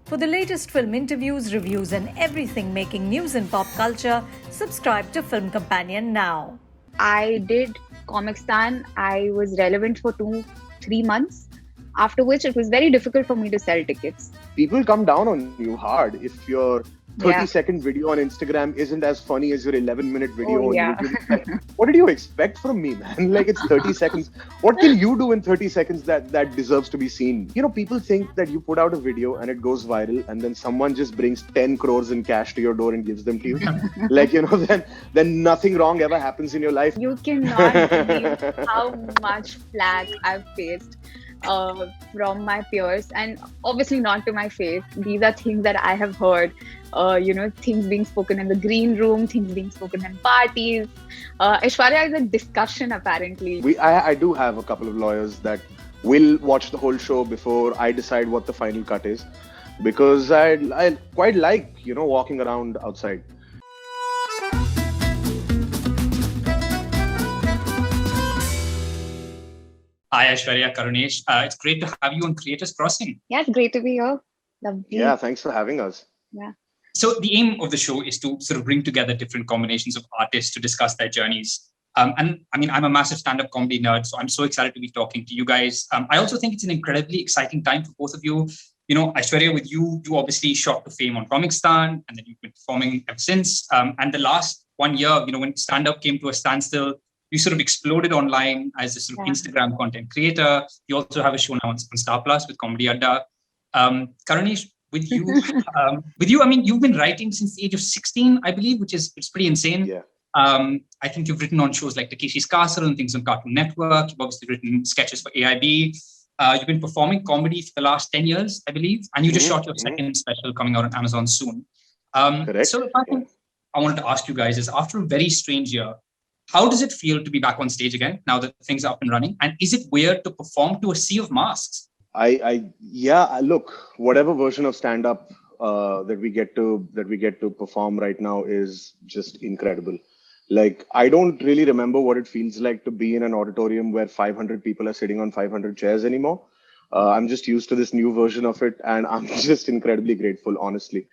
For the latest film interviews, reviews, and everything making news in pop culture, subscribe to Film Companion now. I did Comicstan. I was relevant for 3 months, after which it was very difficult for me to sell tickets. People come down on you hard if your 30-second Yeah. video on Instagram isn't as funny as your 11-minute video Oh, on yeah. YouTube. It's like, what did you expect from me, man? Like, it's 30 seconds. What can you do in 30 seconds that deserves to be seen? You know, people think that you put out a video and it goes viral and then someone just brings 10 crores in cash to your door and gives them to you. Like, you know, then nothing wrong ever happens in your life. You cannot believe how much flack I've faced from my peers, and obviously not to my face. These are things that I have heard. Things being spoken in the green room, things being spoken in parties. Aishwarya is a discussion, apparently. I do have a couple of lawyers that will watch the whole show before I decide what the final cut is, because I quite like, you know, walking around outside. Hi, Aishwarya, Karunesh. It's great to have you on Creators Crossing. Yeah, it's great to be here. Lovely. Yeah, thanks for having us. Yeah. So the aim of the show is to sort of bring together different combinations of artists to discuss their journeys. And I mean, I'm a massive stand-up comedy nerd, so I'm so excited to be talking to you guys. I also think it's an incredibly exciting time for both of you. You know, Aishwarya, with you obviously shot to fame on Comicstan, and then you've been performing ever since. And the last 1 year, you know, when stand-up came to a standstill, you sort of exploded online as a sort of Instagram content creator. You also have a show now on Star Plus with Comedy Adda. Karunesh, with you, I mean, you've been writing since the age of 16, I believe, it's pretty insane. Yeah. I think you've written on shows like Takeshi's Castle and things on Cartoon Network. You've obviously written sketches for AIB. You've been performing comedy for the last 10 years, I believe, and you just shot your second special coming out on Amazon soon. Correct. So the first thing I wanted to ask you guys is, after a very strange year, how does it feel to be back on stage again now that things are up and running? And is it weird to perform to a sea of masks? Look, whatever version of stand-up that we get to perform right now is just incredible. Like, I don't really remember what it feels like to be in an auditorium where 500 people are sitting on 500 chairs anymore. I'm just used to this new version of it, and I'm just incredibly grateful, honestly.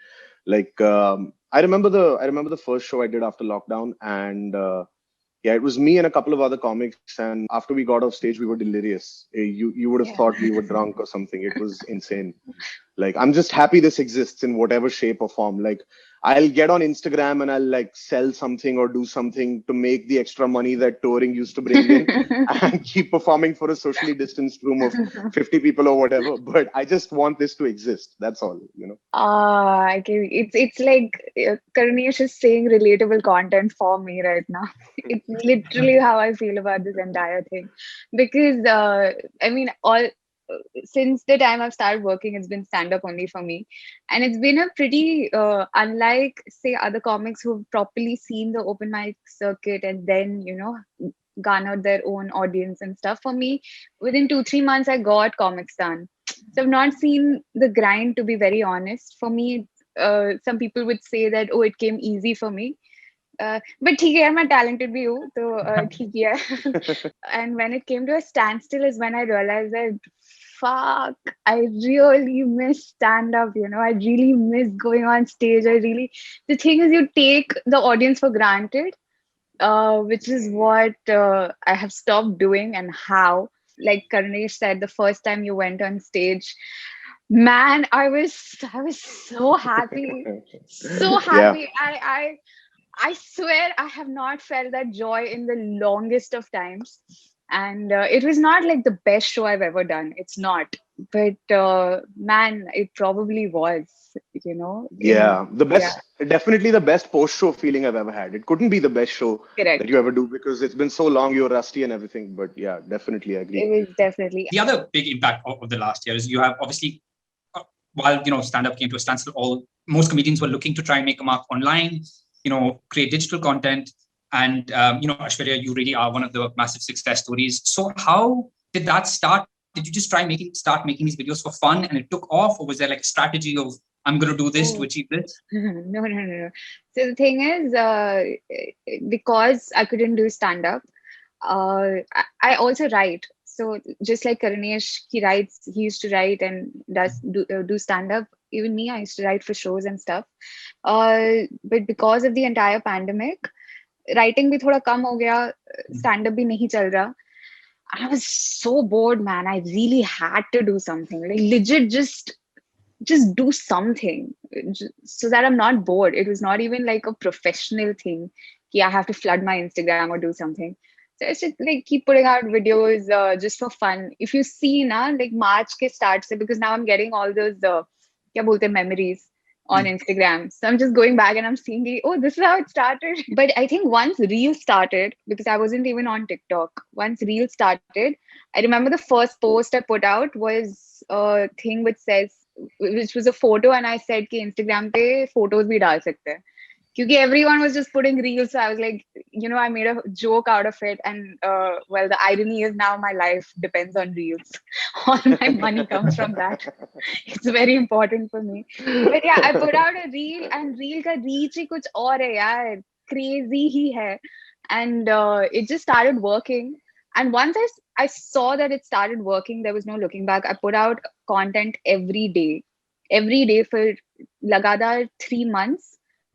Like, I remember the first show I did after lockdown, and it was me and a couple of other comics. And after we got off stage, we were delirious. You would have thought we were drunk or something. It was insane. Like, I'm just happy this exists in whatever shape or form. Like, I'll get on Instagram and I'll like sell something or do something to make the extra money that touring used to bring in and keep performing for a socially distanced room of 50 people or whatever. But I just want this to exist. That's all, you know. It's like Karunesh is saying relatable content for me right now. It's literally how I feel about this entire thing, because since the time I've started working, it's been stand-up only for me, and it's been a pretty unlike, say, other comics who've properly seen the open mic circuit and then, you know, garnered their own audience and stuff. For me, within 2-3 months, I got Comics done. So I've not seen the grind, to be very honest. For me, some people would say that, oh, it came easy for me. But ठीक है, मैं talented भी हूँ, तो ठीक है. And when it came to a standstill is when I realized that, fuck, I really miss stand-up, you know. I really miss going on stage. The thing is, you take the audience for granted, which is what I have stopped doing. And how, like Karunesh said, the first time you went on stage, man, I was so happy. So happy. Yeah. I swear I have not felt that joy in the longest of times. And it was not like the best show I've ever done. It's not. But man, it probably was, you know. Yeah, definitely the best post-show feeling I've ever had. It couldn't be the best show that you ever do because it's been so long, you're rusty and everything. But yeah, definitely I agree. It was definitely. The other big impact of the last year is you have obviously, while, you know, stand-up came to a standstill, most comedians were looking to try and make a mark online, you know, create digital content. And, you know, Aishwarya, you really are one of the massive success stories. So how did that start? Did you just start making these videos for fun and it took off? Or was there like a strategy of, I'm going to do this to achieve this? No. So the thing is, because I couldn't do stand-up, I also write. So just like Karunesh, he used to write and do stand-up. even me, I used to write for shows and stuff. But because of the entire pandemic, writing भी थोड़ा कम हो गया, stand up भी नहीं चल रहा. I was so bored, man. I really had to do something. Like legit, just do something so that I'm not bored. It was not even like a professional thing. Yeah, I have to flood my Instagram or do something. So I should like keep putting out videos just for fun. If you see na, like March ke start se, because now I'm getting all those kya bolte hain, memories on Instagram. So I'm just going back and I'm seeing, oh, this is how it started. But I think once Reel started, because I wasn't even on TikTok, once Reel started, I remember the first post I put out was a thing which was a photo, and I said कि Instagram पे photos भी डाल सकते हैं. Because everyone was just putting reels, so I was like, I made a joke out of it, and well, the irony is now my life depends on reels. All my money comes from that. It's very important for me. But yeah, I put out a reel, and reel का reach ही कुछ और है यार, crazy ही है, and it just started working. And once I saw that it started working, there was no looking back. I put out content every day for lagadar 3 months.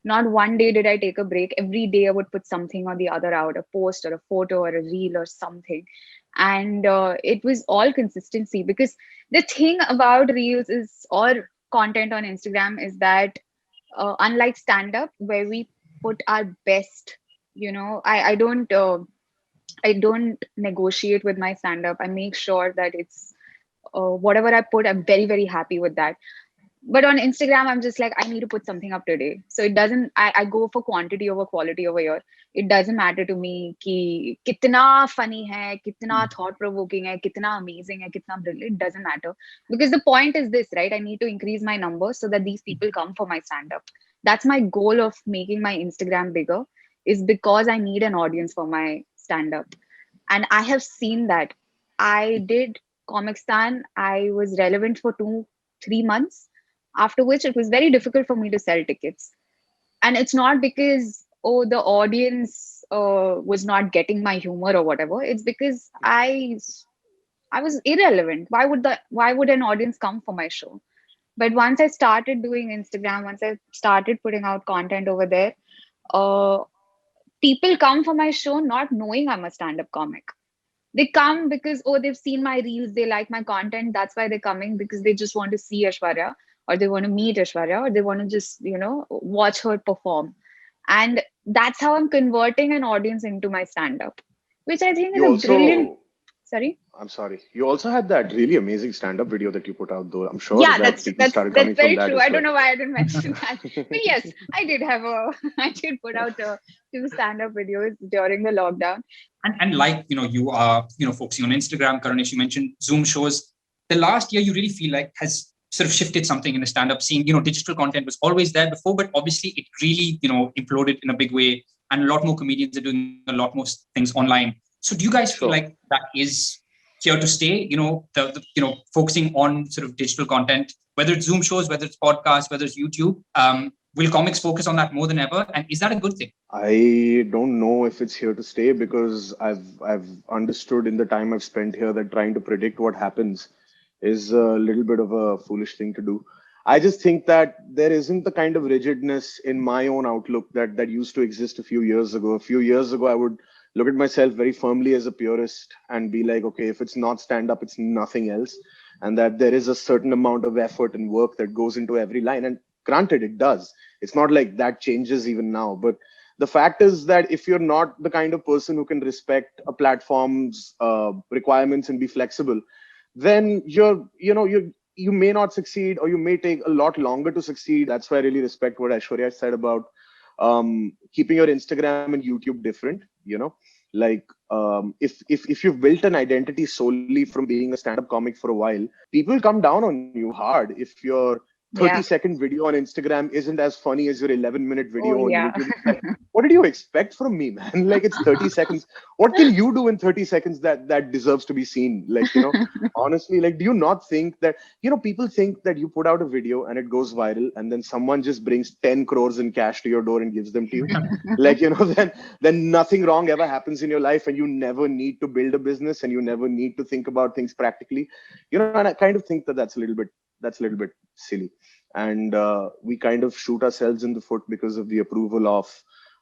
Not one day did I take a break. Every day I would put something or the other out, a post or a photo or a reel or something. And it was all consistency, because the thing about reels is, or content on Instagram, is that unlike stand up, where we put our best, I don't negotiate with my stand up. I make sure that it's whatever I put, I'm very, very happy with that. But on Instagram, I'm just like, I need to put something up today. So it doesn't, I go for quantity over quality over here. It doesn't matter to me ki kitna funny hai, kitna thought provoking hai, kitna amazing hai, kitna brilliant. It doesn't matter. Because the point is this, right? I need to increase my numbers so that these people come for my stand up. That's my goal of making my Instagram bigger, is because I need an audience for my stand up. And I have seen that. I did Comic Stan. I was relevant for 3 months, after which it was very difficult for me to sell tickets. And it's not because, oh, the audience was not getting my humor or whatever. It's because I was irrelevant. Why would an audience come for my show? But once I started doing Instagram, once I started putting out content over there, uh, people come for my show not knowing I'm a stand-up comic. They come because, oh, they've seen my reels, they like my content. That's why they're coming, because they just want to see Aishwarya, or they want to meet Aishwarya, or they want to just, watch her perform. And that's how I'm converting an audience into my stand-up, which I think is You a brilliant. also, Sorry. I'm sorry. You also had that really amazing stand-up video that you put out, though. I'm sure Yeah, that that's people that's started that's coming from very that true. as I well. don't know why I didn't mention that, but yes, I did I did put out 2 stand-up videos during the lockdown. And like, you are, focusing on Instagram. Karunesh, you mentioned Zoom shows. The last year, you really feel like has sort of shifted something in the stand-up scene. Digital content was always there before, but obviously it really, imploded in a big way. And a lot more comedians are doing a lot more things online. So do you guys feel like that is here to stay? Focusing on sort of digital content, whether it's Zoom shows, whether it's podcasts, whether it's YouTube. Will comics focus on that more than ever? And is that a good thing? I don't know if it's here to stay, because I've understood in the time I've spent here that trying to predict what happens is a little bit of a foolish thing to do. I just think that there isn't the kind of rigidness in my own outlook that used to exist a few years ago. A few years ago, I would look at myself very firmly as a purist and be like, okay, if it's not stand up, it's nothing else. And that there is a certain amount of effort and work that goes into every line. And granted, it does. It's not like that changes even now. But the fact is that if you're not the kind of person who can respect a platform's requirements and be flexible, then you may not succeed, or you may take a lot longer to succeed. That's why I really respect what Aishwarya said about keeping your Instagram and YouTube different. Like if you've built an identity solely from being a stand-up comic for a while, people come down on you hard if your 30-second video on Instagram isn't as funny as your 11-minute video on YouTube. It's like, what did you expect from me, man? Like, it's 30 seconds. What can you do in 30 seconds that deserves to be seen? Like, honestly, like, do you not think that, people think that you put out a video and it goes viral and then someone just brings 10 crores in cash to your door and gives them to you? Like, then nothing wrong ever happens in your life, and you never need to build a business, and you never need to think about things practically. And I kind of think that that's a little bit silly. and we kind of shoot ourselves in the foot because of the approval of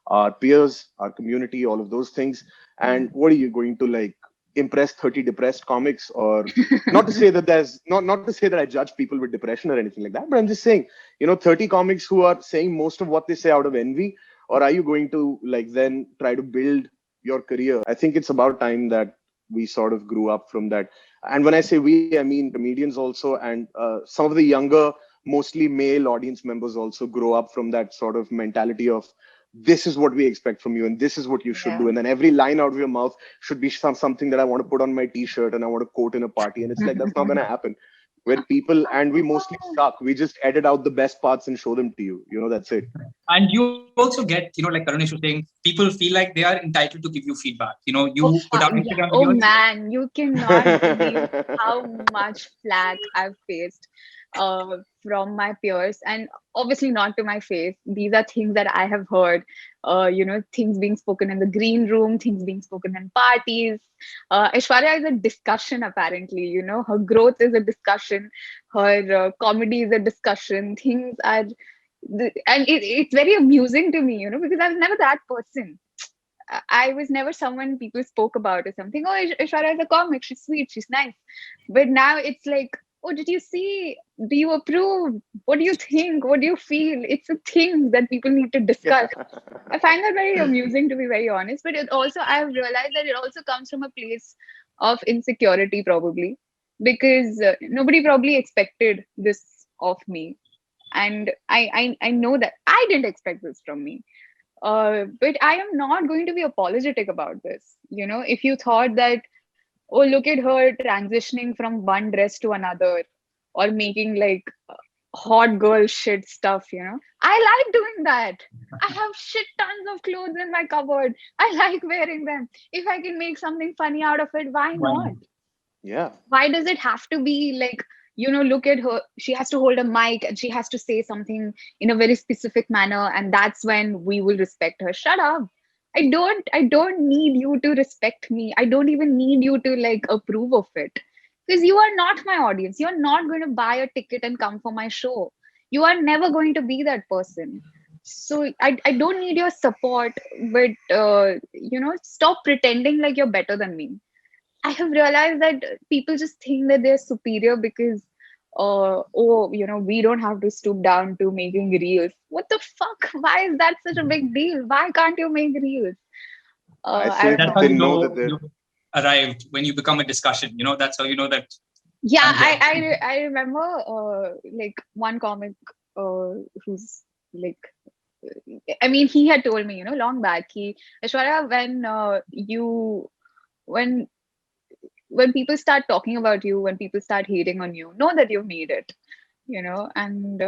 our peers, our community, all of those things. And what are you going to like impress 30 depressed comics? Or not to say that there's not to say that I judge people with depression or anything like that, but I'm just saying, 30 comics who are saying most of what they say out of envy, or are you going to like then try to build your career? I think it's about time that we sort of grew up from that. And when I say we, I mean comedians also, and some of the younger, mostly male audience members also grow up from that sort of mentality of this is what we expect from you and this is what you should do. And then every line out of your mouth should be something that I want to put on my t-shirt and I want to quote in a party. And it's like, that's not going to happen. When people, and we mostly suck, we just edit out the best parts and show them to you. That's it. And you also get, like Karunesh was saying, people feel like they are entitled to give you feedback. You put out Instagram Oh videos. man, you cannot believe how much flack I've faced from my peers, and obviously not to my face. These are things that I have heard. Things being spoken in the green room, things being spoken in parties. Aishwarya is a discussion, apparently. Her growth is a discussion. Her comedy is a discussion. Things are, and it's very amusing to me, because I was never that person. I was never someone people spoke about or something. Oh, Aishwarya is a comic. She's sweet. She's nice. But now it's like, oh, did you see? Do you approve? What do you think? What do you feel? It's a thing that people need to discuss. I find that very amusing, to be very honest. But I have realized that it also comes from a place of insecurity, probably, because nobody probably expected this of me. And I know that I didn't expect this from me. But I am not going to be apologetic about this. If you thought that, oh, look at her transitioning from one dress to another or making like hot girl shit stuff, I like doing that. I have shit tons of clothes in my cupboard. I like wearing them. If I can make something funny out of it, why not? Yeah. Why does it have to be like, look at her, she has to hold a mic and she has to say something in a very specific manner, and that's when we will respect her? Shut up. I don't need you to respect me. I don't even need you to like approve of it, because you are not my audience. You're not going to buy a ticket and come for my show. You are never going to be that person. So I don't need your support, but stop pretending like you're better than me. I have realized that people just think that they're superior because, we don't have to stoop down to making reels. What the fuck? Why is that such a big deal? Why can't you make reels? I I think don't That's how they you know know that they're. you arrived when you become a discussion. That's how you know that. Yeah, I'm here. I remember like one comic who's like, I mean, he had told me, long back, Aishwarya, when people start talking about you, when people start hating on you, know that you've made it, and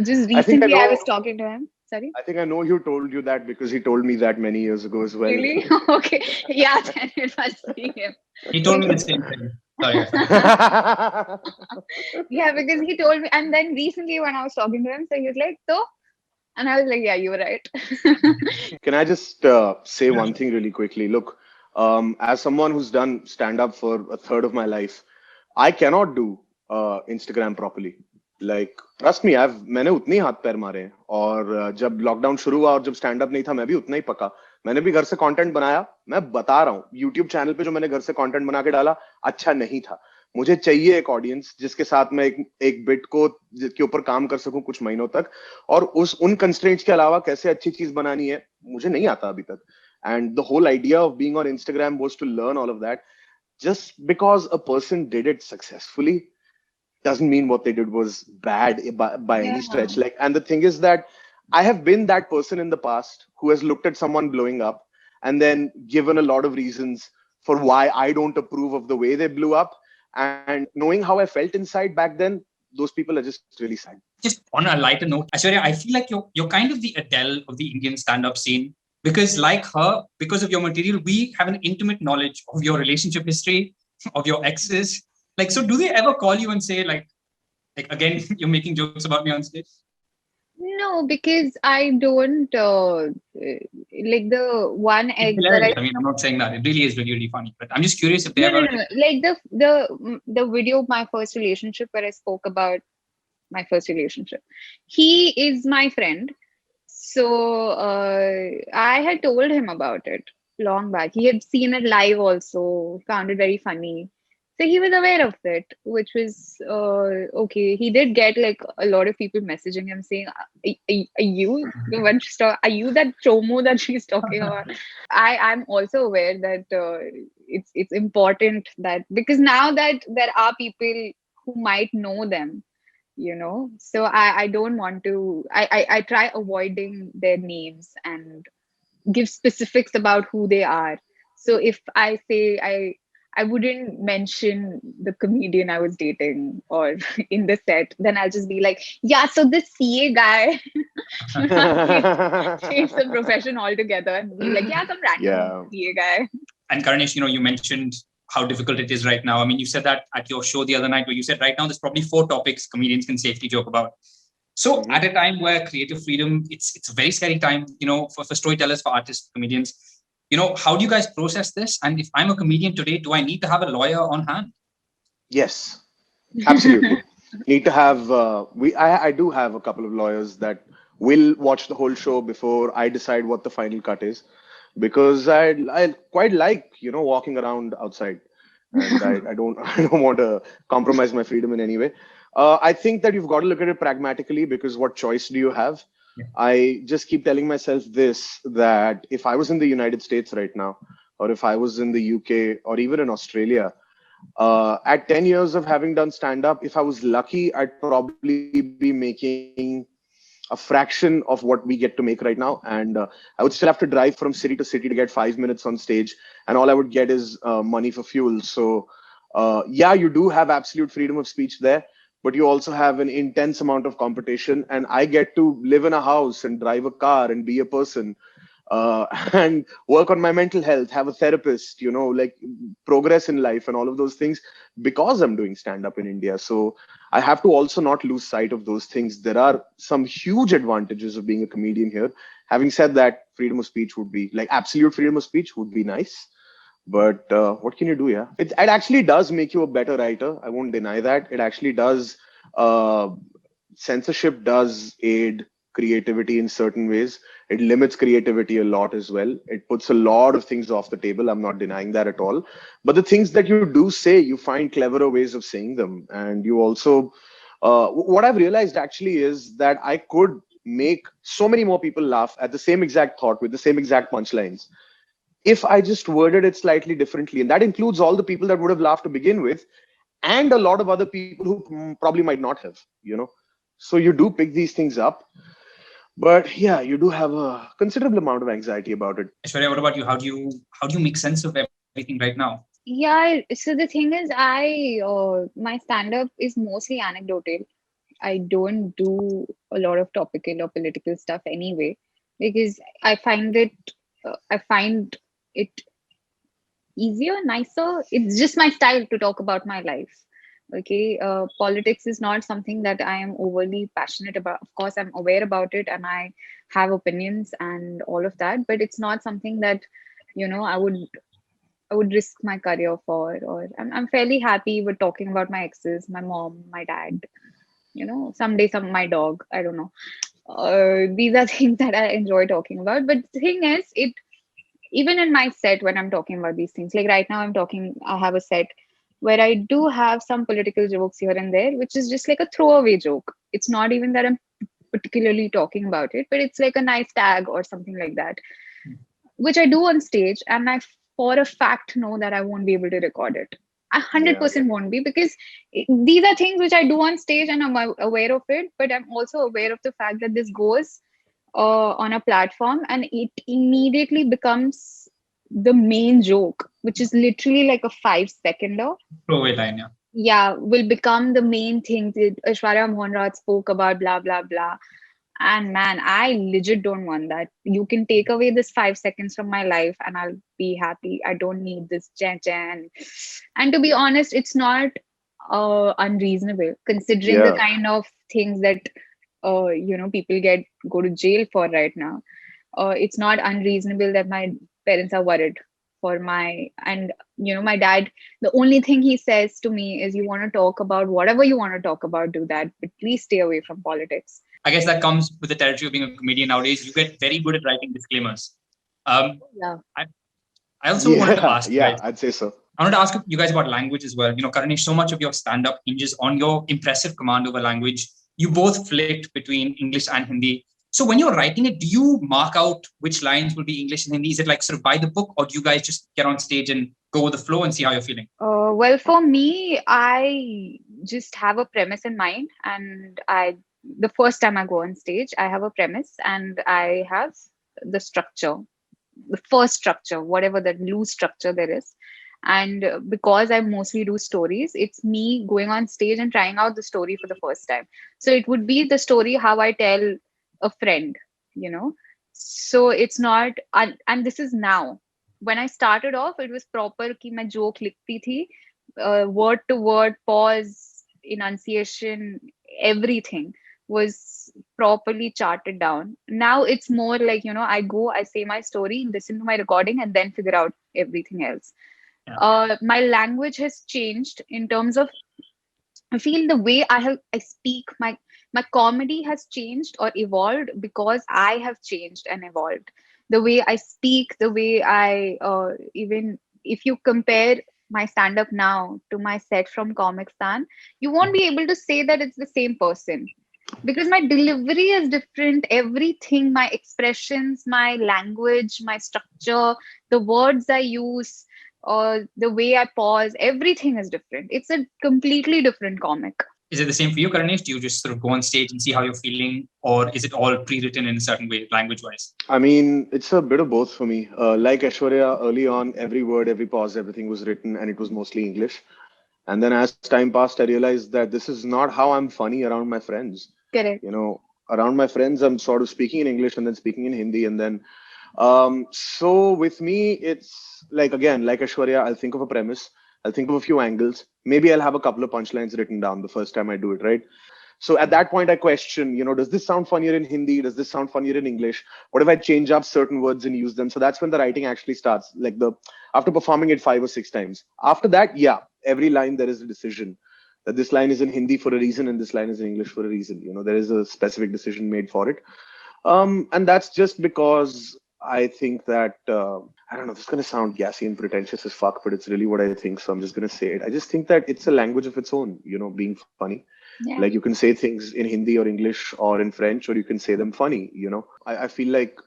just I think I recently I was know. talking to him. Sorry? I think I know who told you that because he told me that many years ago as well. Really? Okay. Yeah, then it must be him. He told me the same thing. Sorry. Yeah, because he told me, and then recently when I was talking to him, so he was like, so, and I was like, yeah, you were right. Can I just say one thing really quickly? Look, as someone who's done stand up for a third of my life, I cannot do Instagram properly. Like, trust me, मैंने उतने ही हाथ पैर मारे हैं, और जब lockdown शुरू हुआ और जब स्टैंड अप नहीं था, मैं भी उतना ही पका. मैंने भी घर से कंटेंट बनाया. मैं बता रहा हूँ, यूट्यूब चैनल पे जो मैंने घर से कंटेंट बना के डाला, अच्छा नहीं था. मुझे चाहिए एक ऑडियंस जिसके साथ मैं एक बिट को जिसके ऊपर काम कर सकूं कुछ महीनों तक, और उन कंस्ट्रेंट्स के अलावा कैसे अच्छी चीज बनानी है मुझे नहीं आता अभी तक. And the whole idea of being on Instagram was to learn all of that. Just because a person did it successfully doesn't mean what they did was bad by any stretch. Like, and the thing is that I have been that person in the past who has looked at someone blowing up and then given a lot of reasons for why I don't approve of the way they blew up. And knowing how I felt inside back then, those people are just really sad. Just on a lighter note, Aishwarya, I feel like you're kind of the Adele of the Indian stand-up scene. Because like her, because of your material, we have an intimate knowledge of your relationship history, of your exes. Like, so do they ever call you and say like again, you're making jokes about me on stage? No, because I don't like the one egg that I mean, I'm not saying that. It really is really, really funny. But I'm just curious if they no, ever like the video of my first relationship where I spoke about my first relationship. He is my friend. So I had told him about it long back. He had seen it live also, found it very funny. So he was aware of it, which was okay. He did get like a lot of people messaging him saying, are you the one are you that chomo that she's talking about?" I'm also aware that it's important that, because now that there are people who might know them, so I don't want to, I try avoiding their names and give specifics about who they are. So if I say I wouldn't mention the comedian I was dating or in the set, then I'll just be like, yeah, so this CA guy, I'll change the profession altogether and be like, yeah, some random Yeah. CA guy. And Karunesh, you mentioned how difficult it is right now. I mean, you said that at your show the other night, where you said right now there's probably 4 topics comedians can safely joke about. So at a time where creative freedom, it's a very scary time, for storytellers, for artists, comedians. How do you guys process this? And if I'm a comedian today, do I need to have a lawyer on hand? Yes, absolutely. Need to have I do have a couple of lawyers that will watch the whole show before I decide what the final cut is, because I quite like walking around outside, and I don't I don't want to compromise my freedom in any way. I think that you've got to look at it pragmatically, because what choice do you have? Yeah. I just keep telling myself this, that if I was in the United States right now, or if I was in the UK, or even in Australia, at 10 years of having done stand up, if I was lucky, I'd probably be making a fraction of what we get to make right now. And I would still have to drive from city to city to get 5 minutes on stage. And all I would get is money for fuel. So, yeah, you do have absolute freedom of speech there, but you also have an intense amount of competition. And I get to live in a house and drive a car and be a person, and work on my mental health, have a therapist, like progress in life and all of those things, because I'm doing stand up in India. So I have to also not lose sight of those things. There are some huge advantages of being a comedian here. Having said that, freedom of speech would be like absolute freedom of speech would be nice. But what can you do? Yeah, it actually does make you a better writer. I won't deny that. It actually does. Uh, Censorship does aid creativity in certain ways. It limits creativity a lot as well. It puts a lot of things off the table. I'm not denying that at all. But the things that you do say, you find cleverer ways of saying them. And you also, what I've realized actually is that I could make so many more people laugh at the same exact thought with the same exact punchlines if I just worded it slightly differently. And that includes all the people that would have laughed to begin with, and a lot of other people who probably might not have. So you do pick these things up. But yeah, you do have a considerable amount of anxiety about it. Aishwarya, what about you? How do you make sense of everything right now? Yeah, so the thing is, my stand-up is mostly anecdotal. I don't do a lot of topical or political stuff anyway, because I find it easier, nicer. It's just my style to talk about my life. Okay, politics is not something that I am overly passionate about. Of course, I'm aware about it and I have opinions and all of that, but it's not something that, I would risk my career for. Or I'm fairly happy with talking about my exes, my mom, my dad, someday my dog. I don't know. These are things that I enjoy talking about. But the thing is, it even in my set when I'm talking about these things, like right now I have a set where I do have some political jokes here and there, which is just like a throwaway joke. It's not even that I'm particularly talking about it, but it's like a nice tag or something like that, which I do on stage, and I for a fact know that I won't be able to record it. I Yeah. 100% won't be, because these are things which I do on stage and I'm aware of it, but I'm also aware of the fact that this goes on a platform and it immediately becomes the main joke, which is literally like a 5 seconder. Throwaway line, yeah. Yeah, will become the main thing that Aishwarya Mohanraj spoke about, blah, blah, blah. And man, I legit don't want that. You can take away this 5 seconds from my life and I'll be happy. I don't need this jan. And to be honest, it's not unreasonable considering the Yeah. kind of things that people go to jail for right now. It's not unreasonable that my parents are worried. for my dad, the only thing he says to me is, you want to talk about whatever you want to talk about, do that, but please stay away from politics. I guess that comes with the territory of being a comedian nowadays. You get very good at writing disclaimers. Yeah. I also wanted to ask you guys. I'd say so. I wanted to ask you guys about language as well. Karunesh, so much of your stand-up hinges on your impressive command over language. You both flicked between English and Hindi. So when you're writing it, do you mark out which lines will be English and Hindi? Is it like sort of by the book, or do you guys just get on stage and go with the flow and see how you're feeling? Well, for me, I just have a premise in mind, and the first time I go on stage, I have a premise and I have the structure, the first structure, whatever the loose structure there is. And because I mostly do stories, it's me going on stage and trying out the story for the first time. So it would be the story how I tell a friend, So it's not, and this is now. When I started off, it was proper ki main joke likhti thi, word to word, pause, enunciation, everything was properly charted down. Now it's more like, I go, I say my story, listen to my recording, and then figure out everything else. My language has changed in terms of, I feel the way I speak, my comedy has changed or evolved because I have changed and evolved. The way I speak, the way I even if you compare my stand-up now to my set from Comic Stan, you won't be able to say that it's the same person, because my delivery is different. Everything, my expressions, my language, my structure, the words I use, or the way I pause, everything is different. It's a completely different comic. Is it the same for you, Karunesh? Do you just sort of go on stage and see how you're feeling, or is it all pre-written in a certain way, language-wise? I mean, it's a bit of both for me. Like Aishwarya, early on, every word, every pause, everything was written, and it was mostly English. And then as time passed, I realized that this is not how I'm funny around my friends. Correct. Around my friends, I'm sort of speaking in English and then speaking in Hindi. And then, so with me, it's like, again, like Aishwarya, I'll think of a premise. I'll think of a few angles. Maybe I'll have a couple of punchlines written down the first time I do it, right? So at that point, I question, does this sound funnier in Hindi? Does this sound funnier in English? What if I change up certain words and use them? So that's when the writing actually starts, after performing it 5 or 6 times. After that, yeah, every line there is a decision that this line is in Hindi for a reason and this line is in English for a reason. There is a specific decision made for it. And that's just because I think that, I don't know, this is going to sound gassy and pretentious as fuck, but it's really what I think. So I'm just going to say it. I just think that it's a language of its own, being funny. Yeah. Like you can say things in Hindi or English or in French, or you can say them funny, I feel like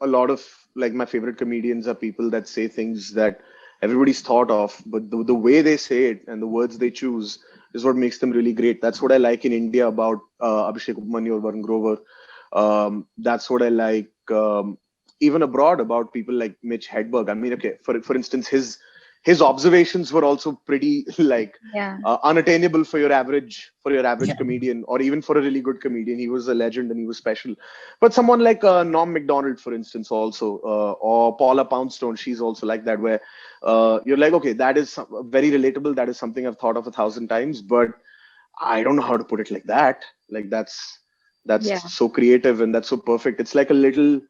a lot of my favorite comedians are people that say things that everybody's thought of, but the way they say it and the words they choose is what makes them really great. That's what I like in India about Abhishek Upmanyu or Varun Grover. That's what I like even abroad about people like Mitch Hedberg. I mean, okay, for instance, his observations were also pretty unattainable for your average comedian, or even for a really good comedian. He was a legend and he was special. But someone like Norm Macdonald, for instance, also, or Paula Poundstone, she's also like that, where you're like, okay, that is very relatable. That is something I've thought of 1,000 times, but I don't know how to put it like that. Like that's so creative and that's so perfect. It's like a little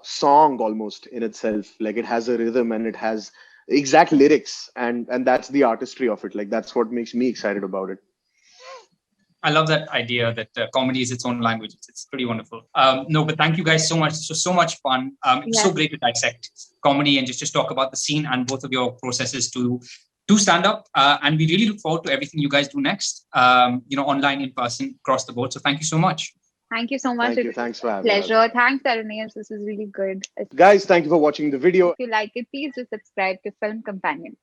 song almost in itself. Like it has a rhythm and it has exact lyrics, and that's the artistry of it. Like that's what makes me excited about it. I love that idea that comedy is its own language. It's pretty wonderful. No, but thank you guys so much. This was so much fun. It's so great to dissect comedy and just talk about the scene and both of your processes to stand up. And we really look forward to everything you guys do next, online, in person, across the board. So thank you so much. Thank you so much. Thank you. Thanks for having us. Pleasure. Thanks, Karunesh. This is really good. Guys, thank you for watching the video. If you like it, please do subscribe to Film Companion.